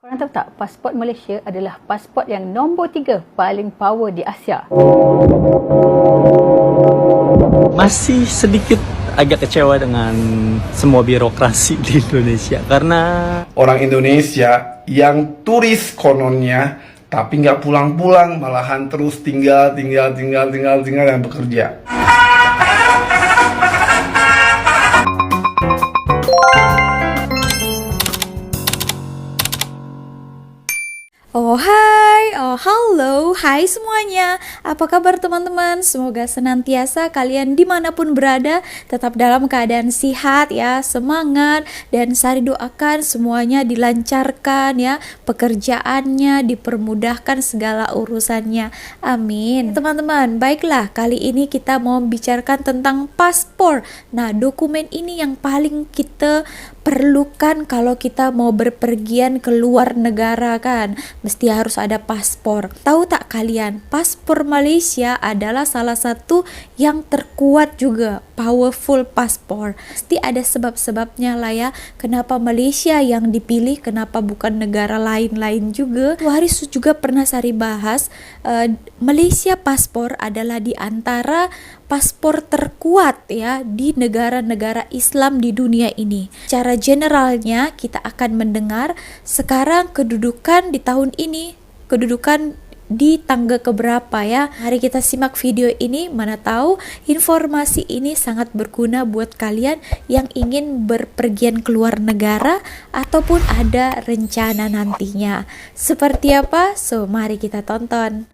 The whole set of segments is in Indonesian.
Korang tahu tak, pasport Malaysia adalah pasport yang nombor 3 paling power di Asia. Masih sedikit agak kecewa dengan semua birokrasi di Indonesia karena orang Indonesia yang turis kononnya tapi nggak pulang-pulang, malahan terus tinggal dan bekerja. Oh hai, oh halo, hai semuanya. Apa kabar teman-teman? Semoga senantiasa kalian dimanapun berada tetap dalam keadaan sehat ya, semangat. Dan Sari doakan semuanya dilancarkan ya, pekerjaannya dipermudahkan segala urusannya. Amin. Teman-teman, baiklah, kali ini kita mau bicarakan tentang paspor. Nah, dokumen ini yang paling kita perlukan kalau kita mau berpergian ke luar negara kan, mesti harus ada paspor. Tahu tak kalian, paspor Malaysia adalah salah satu yang terkuat juga, powerful paspor. Mesti ada sebab-sebabnya lah ya, kenapa Malaysia yang dipilih, kenapa bukan negara lain-lain juga. Tuh hari juga pernah Sari bahas, Malaysia paspor adalah di antara paspor terkuat ya di negara-negara Islam di dunia ini. Secara generalnya kita akan mendengar sekarang kedudukan di tahun ini, kedudukan di tangga keberapa ya. Mari kita simak video ini, mana tahu informasi ini sangat berguna buat kalian yang ingin berpergian keluar negara ataupun ada rencana nantinya. Seperti apa? So, mari kita tonton.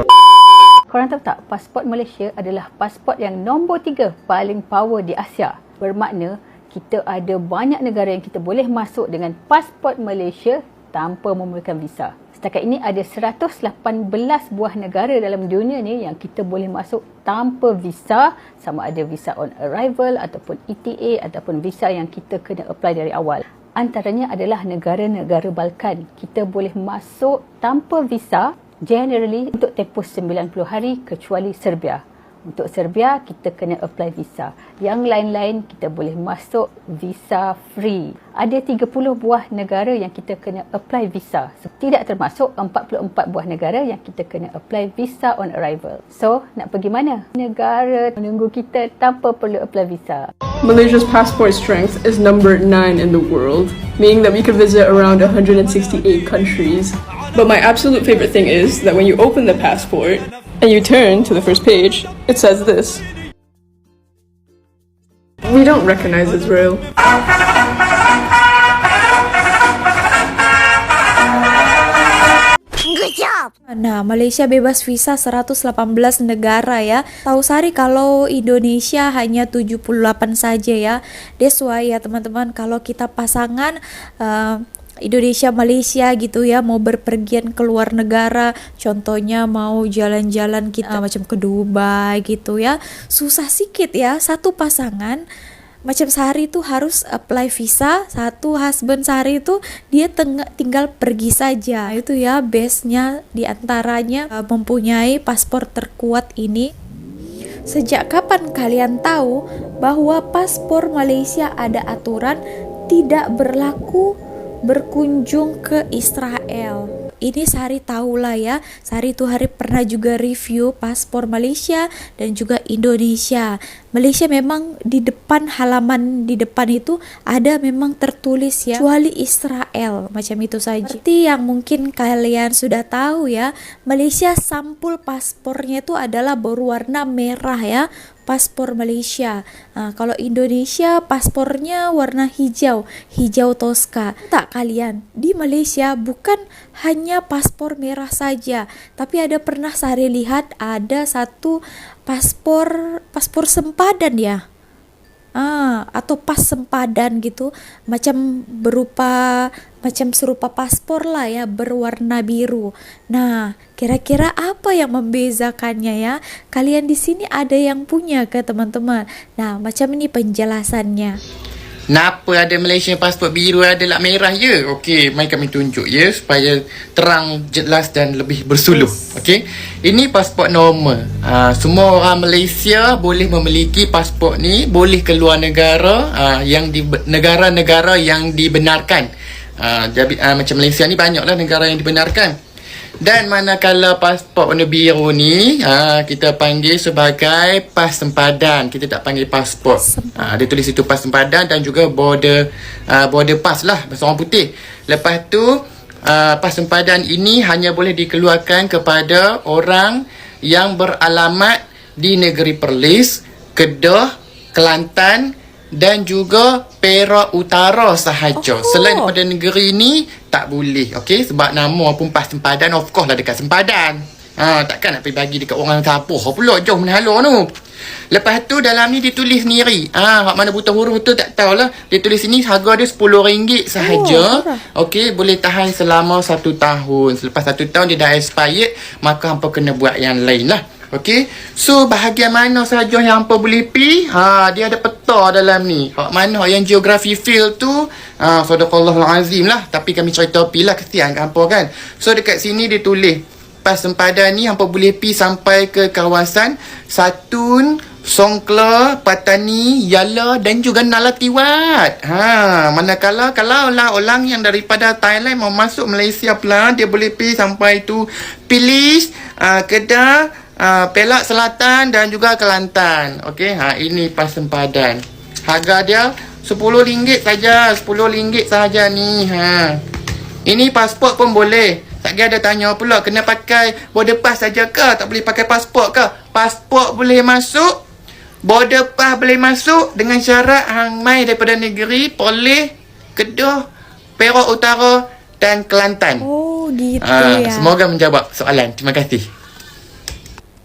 Korang tahu tak, pasport Malaysia adalah pasport yang nombor 3 paling power di Asia. Bermakna kita ada banyak negara yang kita boleh masuk dengan pasport Malaysia tanpa memerlukan visa. Setakat ini ada 118 buah negara dalam dunia ni yang kita boleh masuk tanpa visa, sama ada visa on arrival ataupun ETA ataupun visa yang kita kena apply dari awal. Antaranya adalah negara-negara Balkan. Kita boleh masuk tanpa visa generally untuk tempoh 90 hari kecuali Serbia. Untuk Serbia kita kena apply visa. Yang lain-lain kita boleh masuk visa free. Ada 30 buah negara yang kita kena apply visa. So, tidak termasuk 44 buah negara yang kita kena apply visa on arrival. So, nak pergi mana? Negara menunggu kita tanpa perlu apply visa. Malaysia's passport strength is number 9 in the world, meaning that we could visit around 168 countries. But my absolute favorite thing is that when you open the passport and you turn to the first page, it says this: "We don't recognize Israel." Nah, Malaysia bebas visa 118 negara ya. Tahu Sari kalau Indonesia hanya 78 saja ya. That's why ya teman-teman, kalau kita pasangan Indonesia Malaysia gitu ya, mau berpergian ke luar negara, contohnya mau jalan-jalan kita macam ke Dubai gitu ya, susah sikit ya. Satu pasangan macam Sari itu harus apply visa, satu husband Sari itu dia tinggal pergi saja. Itu ya base-nya diantaranya mempunyai paspor terkuat ini. Sejak kapan kalian tahu bahwa paspor Malaysia ada aturan tidak berlaku berkunjung ke Israel? Ini Sari tahulah ya. Sari itu hari pernah juga review paspor Malaysia dan juga Indonesia. Malaysia memang di depan halaman di depan itu ada memang tertulis ya, kecuali Israel, macam itu saja. Seperti yang mungkin kalian sudah tahu ya, Malaysia sampul paspornya itu adalah berwarna merah ya, paspor Malaysia. Nah, kalau Indonesia paspornya warna hijau, hijau Tosca. Tak kalian, di Malaysia bukan hanya paspor merah saja, tapi ada pernah Sari lihat ada satu paspor sempadan ya. Atau pas sempadan gitu, macam serupa paspor lah ya, berwarna biru. Nah, kira-kira apa yang membezakannya ya? Kalian di sini ada yang punya ke teman-teman? Nah, macam ini penjelasannya. Kenapa ada Malaysia pasport biru ada lah merah je? Okey, mari kami tunjuk ya supaya terang, jelas dan lebih bersuluh. Okey. Ini pasport normal. Semua orang Malaysia boleh memiliki pasport ni, boleh keluar negara yang di negara-negara yang dibenarkan Macam Malaysia ni banyaklah negara yang dibenarkan. Dan manakala pasport warna biru ni kita panggil sebagai pas sempadan. Kita tak panggil pasport. Dia tulis itu pas sempadan dan juga border pass lah bahasa orang putih. Lepas tu pas sempadan ini hanya boleh dikeluarkan kepada orang yang beralamat di negeri Perlis, Kedah, Kelantan dan juga Perak Utara sahaja. Selain daripada negeri ni tak boleh. Okey, sebab nama pun pas sempadan, of course lah dekat sempadan. Takkan nak pergi bagi dekat orang Tapoh pula, jauh menhalau tu. Lepas tu dalam ni ditulis sendiri. Hak mana buta huruf tu tak tahulah. Dia tulis sini harga dia RM10 sahaja. Okey, boleh tahan selama 1 tahun. Selepas 1 tahun dia dah expired, maka hampa kena buat yang lain lah. Okey, so bahagian mana sahaja yang hampa boleh pi, dia ada peta dalam ni. Hak mana yang geography field tu, sadaqallahul azim lah. Tapi kami cerita pi lah, kesian kat hampa kan. So dekat sini dia tulis pas sempadan ni hampa boleh pi sampai ke kawasan Satun, Songkla, Patani, Yala dan juga Nalatiwat. Manakala kalau lah orang yang daripada Thailand mau masuk Malaysia pula, dia boleh pi sampai tu Perlis, Kedah, Perak Selatan dan juga Kelantan. Okey, ini pas sempadan. Harga dia RM10 saja, RM10 saja ni. Ini pasport pun boleh. Tak ada tanya pula kena pakai border pass saja ke? Tak boleh pakai pasport ke? Pasport boleh masuk, border pass boleh masuk dengan syarat hang mai daripada negeri Perlis, Kedah, Perak Utara dan Kelantan. Oh, gitu ya. Semoga menjawab soalan. Terima kasih.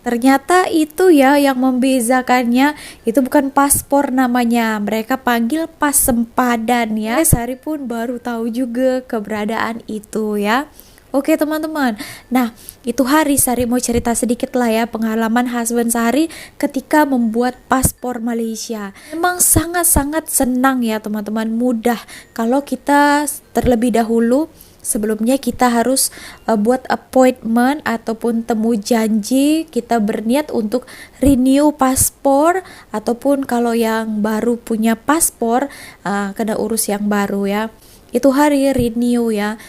Ternyata itu ya yang membezakannya, itu bukan paspor namanya, mereka panggil pas sempadan ya. Sari pun baru tahu juga keberadaan itu ya. Oke teman-teman, nah itu hari Sari mau cerita sedikit lah ya pengalaman husband Sari ketika membuat paspor Malaysia. Memang sangat-sangat senang ya teman-teman, mudah kalau kita terlebih dahulu. Sebelumnya kita harus buat appointment ataupun temu janji, kita berniat untuk renew paspor, ataupun kalau yang baru punya paspor kena urus yang baru ya. Itu hari renew ya.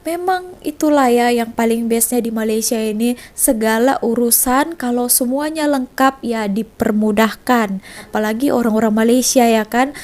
Memang itulah ya yang paling bestnya di Malaysia ini, segala urusan kalau semuanya lengkap ya dipermudahkan. Apalagi orang-orang Malaysia ya kan,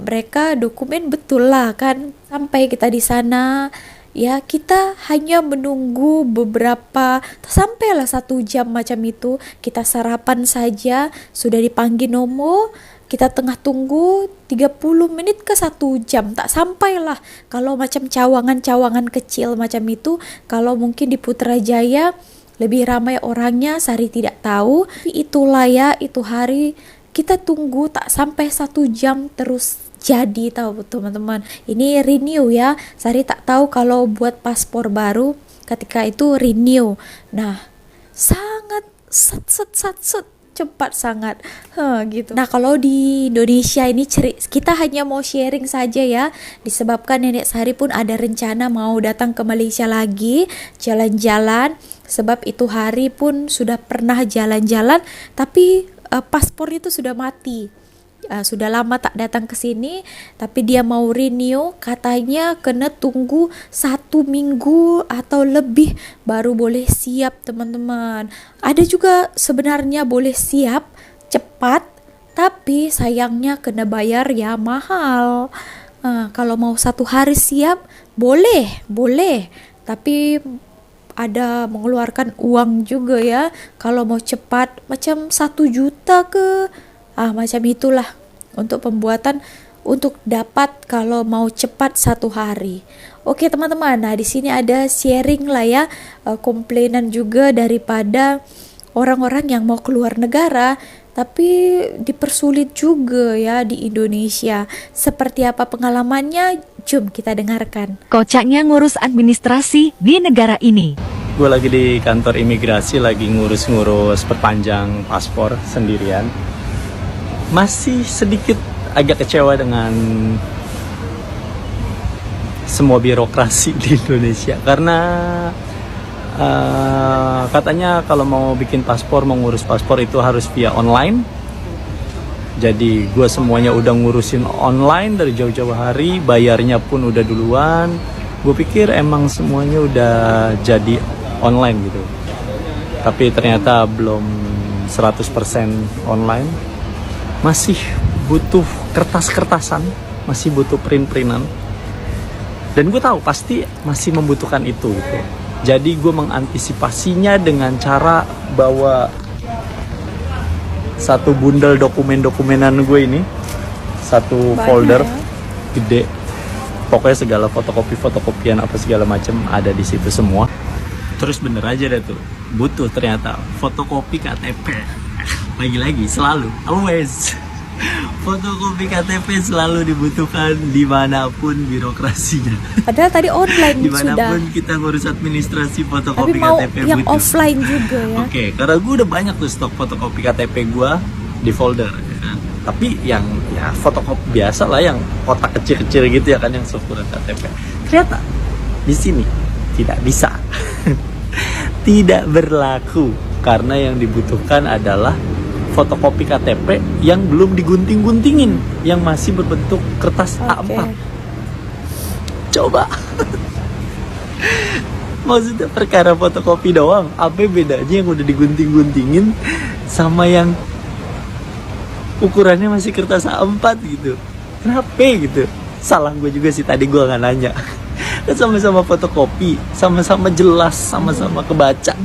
mereka dokumen betul lah kan. Sampai kita di sana ya kita hanya menunggu beberapa, sampailah 1 jam macam itu. Kita sarapan saja sudah dipanggil nomor, kita tengah tunggu 30 menit ke 1 jam, tak sampailah. Kalau macam cawangan-cawangan kecil macam itu, kalau mungkin di Putrajaya lebih ramai orangnya, Sari tidak tahu. Tapi itulah ya, itu hari kita tunggu tak sampai 1 jam terus jadi, tahu teman-teman. Ini renew ya, Sari tak tahu kalau buat paspor baru ketika itu renew. Nah, sangat set cepat sangat gitu. Nah kalau di Indonesia ini kita hanya mau sharing saja ya, disebabkan nenek Sari pun ada rencana mau datang ke Malaysia lagi jalan-jalan, sebab itu hari pun sudah pernah jalan-jalan tapi paspor itu sudah mati. Sudah lama tak datang ke sini, tapi dia mau renew, katanya kena tunggu 1 minggu atau lebih baru boleh siap teman-teman. Ada juga sebenarnya boleh siap cepat, tapi sayangnya kena bayar ya mahal. Kalau mau 1 hari siap boleh, tapi ada mengeluarkan uang juga ya. Kalau mau cepat macam 1 juta ke, macam itulah untuk pembuatan, untuk dapat kalau mau cepat 1 hari. Oke teman-teman, nah di sini ada sharing lah ya, komplainan juga daripada orang-orang yang mau keluar negara tapi dipersulit juga ya di Indonesia. Seperti apa pengalamannya? Jom kita dengarkan. Kocaknya ngurus administrasi di negara ini. Gue lagi di kantor imigrasi, lagi ngurus-ngurus perpanjang paspor sendirian. Masih sedikit agak kecewa dengan semua birokrasi di Indonesia, karena katanya kalau mau bikin paspor, mau ngurus paspor itu harus via online, Jadi gue semuanya udah ngurusin online dari jauh-jauh hari, bayarnya pun udah duluan. Gue pikir emang semuanya udah jadi online gitu. Tapi ternyata belum 100% online. Masih butuh kertas-kertasan, masih butuh print-printan. Dan gue tahu pasti masih membutuhkan itu gitu. Jadi gue mengantisipasinya dengan cara bawa satu bundel dokumen-dokumenan gue ini, satu folder gede, pokoknya segala fotokopian apa segala macam ada di situ semua. Terus bener aja deh tuh, butuh ternyata fotokopi KTP. Lagi-lagi selalu, always fotokopi KTP selalu dibutuhkan dimanapun birokrasinya. Padahal tadi online sudah. Dimanapun kita ngurus administrasi, Tapi fotokopi mau KTP yang butuh. offline juga ya. Oke, karena gue udah banyak tuh stok fotokopi KTP gue di folder ya kan. Tapi yang ya fotokopi biasa lah, yang kotak kecil-kecil gitu ya kan, yang ukuran KTP. Ternyata di sini tidak bisa. Tidak berlaku karena yang dibutuhkan adalah fotokopi KTP yang belum digunting-guntingin, yang masih berbentuk kertas A4. Coba. Maksudnya perkara fotokopi doang, apa bedanya yang udah digunting-guntingin sama yang ukurannya masih kertas A4 gitu? Kenapa gitu? Salah gue juga sih, tadi gue nggak nanya. Kan sama-sama fotokopi, sama-sama jelas, sama-sama kebaca.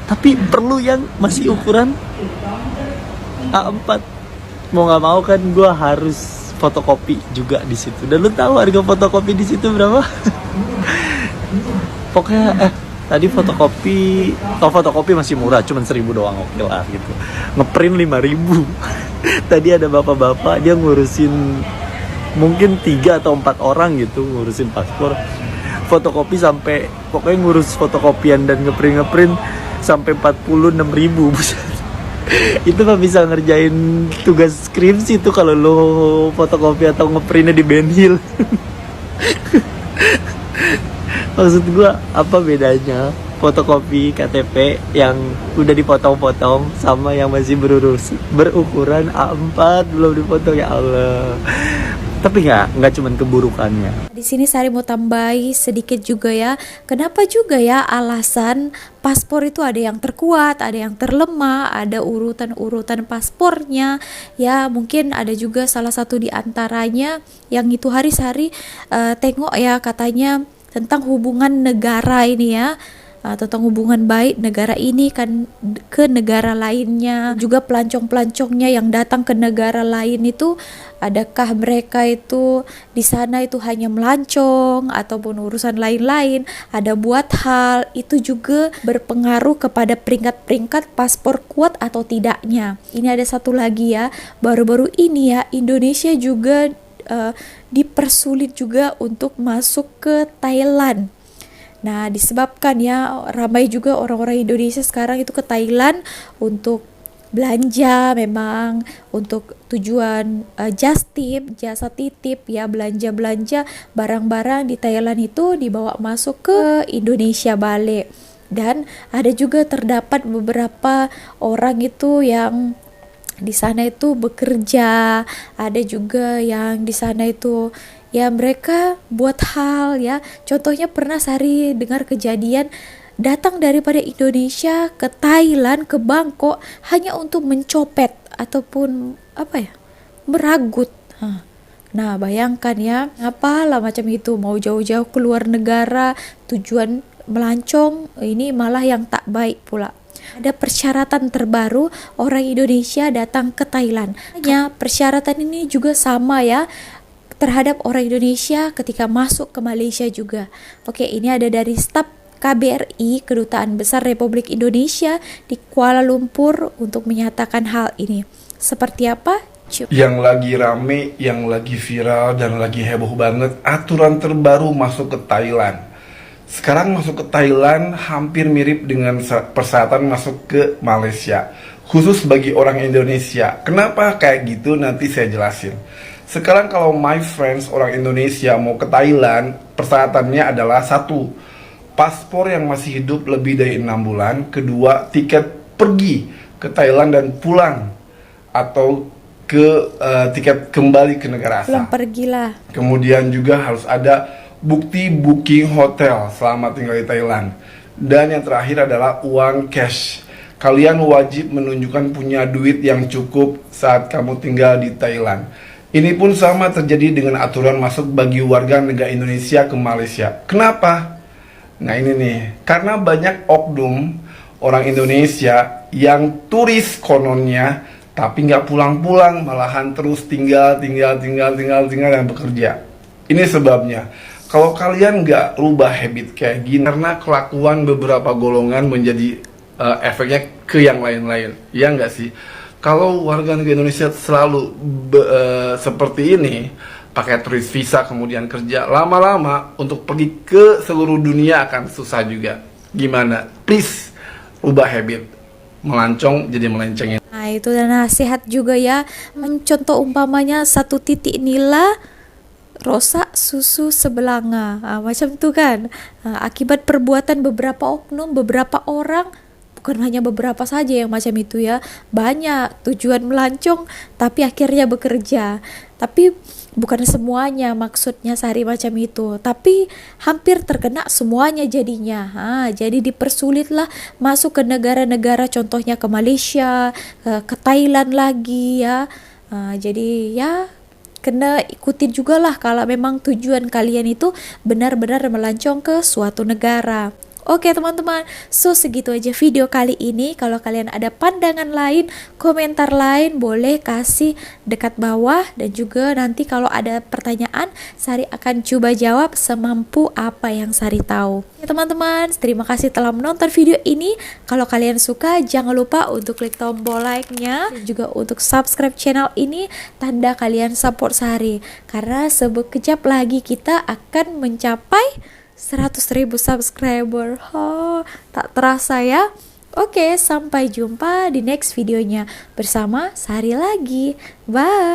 Tapi perlu yang masih ukuran A4. Mau nggak mau kan gue harus fotokopi juga di situ. Dan lu tahu harga fotokopi di situ berapa? Pokoknya tadi fotokopi masih murah, cuman 1.000 doang, oke lah gitu. Ngeprint 5.000. Tadi ada bapak-bapak, dia ngurusin mungkin 3 atau 4 orang gitu, ngurusin paspor. Fotokopi sampai, pokoknya ngurus fotokopian dan ngeprint sampai 46.000. Itu mah bisa ngerjain tugas skripsi tuh kalau lo fotokopi atau ngeprintnya di Ben Hill. Maksud gue, apa bedanya fotokopi KTP yang udah dipotong-potong sama yang masih berukuran A4 belum dipotong, ya Allah. Tapi nggak cuman keburukannya. Di sini Sari mau tambahi sedikit juga ya. Kenapa juga ya alasan paspor itu ada yang terkuat, ada yang terlemah, ada urutan-urutan paspornya. Ya mungkin ada juga salah satu di antaranya yang itu Sari tengok ya, katanya tentang hubungan negara ini ya. Tentang hubungan baik negara ini kan ke negara lainnya, juga pelancong-pelancongnya yang datang ke negara lain itu, adakah mereka itu di sana itu hanya melancong ataupun urusan lain-lain, ada buat hal itu juga berpengaruh kepada peringkat-peringkat paspor kuat atau tidaknya. Ini ada satu lagi ya, baru-baru ini ya Indonesia juga dipersulit juga untuk masuk ke Thailand. Nah, disebabkan ya ramai juga orang-orang Indonesia sekarang itu ke Thailand untuk belanja, memang untuk tujuan just tip, jasa titip ya, belanja-belanja barang-barang di Thailand itu dibawa masuk ke Indonesia balik. Dan ada juga terdapat beberapa orang itu yang di sana itu bekerja, ada juga yang di sana itu ya mereka buat hal ya. Contohnya pernah Sari dengar kejadian datang daripada Indonesia ke Thailand, ke Bangkok hanya untuk mencopet ataupun meragut. Nah bayangkan ya, apalah macam itu, mau jauh-jauh keluar negara tujuan melancong, ini malah yang tak baik pula. Ada persyaratan terbaru orang Indonesia datang ke Thailand. Hanya persyaratan ini juga sama ya terhadap orang Indonesia ketika masuk ke Malaysia juga. Oke, ini ada dari staf KBRI, Kedutaan Besar Republik Indonesia di Kuala Lumpur untuk menyatakan hal ini. Seperti apa? Yang lagi rame, yang lagi viral dan lagi heboh banget, aturan terbaru masuk ke Thailand. Sekarang masuk ke Thailand hampir mirip dengan persyaratan masuk ke Malaysia, khusus bagi orang Indonesia. Kenapa kayak gitu nanti saya jelasin. Sekarang kalau my friends orang Indonesia mau ke Thailand, persyaratannya adalah 1, paspor yang masih hidup lebih dari 6 bulan. 2, tiket pergi ke Thailand dan pulang atau ke tiket kembali ke negara asal. Belum pergilah. Kemudian juga harus ada bukti booking hotel selama tinggal di Thailand. Dan yang terakhir adalah uang cash. Kalian wajib menunjukkan punya duit yang cukup saat kamu tinggal di Thailand. Ini pun sama terjadi dengan aturan masuk bagi warga negara Indonesia ke Malaysia. Kenapa? Nah ini nih, karena banyak oknum orang Indonesia yang turis kononnya, tapi nggak pulang-pulang, malahan terus tinggal dan bekerja. Ini sebabnya. Kalau kalian nggak rubah habit kayak gini, karena kelakuan beberapa golongan menjadi efeknya ke yang lain-lain, ya nggak sih? Kalau warga negara Indonesia selalu seperti ini, pakai turis visa kemudian kerja, lama-lama untuk pergi ke seluruh dunia akan susah juga. Gimana? Please ubah habit, melancong jadi melencengin. Nah itu dan nasihat juga ya, mencontoh umpamanya satu titik nila rosak susu sebelanga, macam itu kan. Akibat perbuatan beberapa oknum, beberapa orang, bukan hanya beberapa saja yang macam itu ya, banyak tujuan melancong tapi akhirnya bekerja. Tapi bukan semuanya maksudnya Sari macam itu, tapi hampir terkena semuanya jadinya. Jadi dipersulitlah masuk ke negara-negara, contohnya ke Malaysia, ke Thailand lagi ya. Jadi ya kena ikutin juga lah kalau memang tujuan kalian itu benar-benar melancong ke suatu negara. Oke teman-teman, so segitu aja video kali ini. Kalau kalian ada pandangan lain, komentar lain, boleh kasih dekat bawah. Dan juga nanti kalau ada pertanyaan, Sari akan coba jawab semampu apa yang Sari tahu. Ya teman-teman, terima kasih telah menonton video ini. Kalau kalian suka, jangan lupa untuk klik tombol like-nya. Dan juga untuk subscribe channel ini, tanda kalian support Sari. Karena sekejap lagi kita akan mencapai 100.000 subscriber. Tak terasa ya. Oke, sampai jumpa di next videonya bersama Sari lagi. Bye.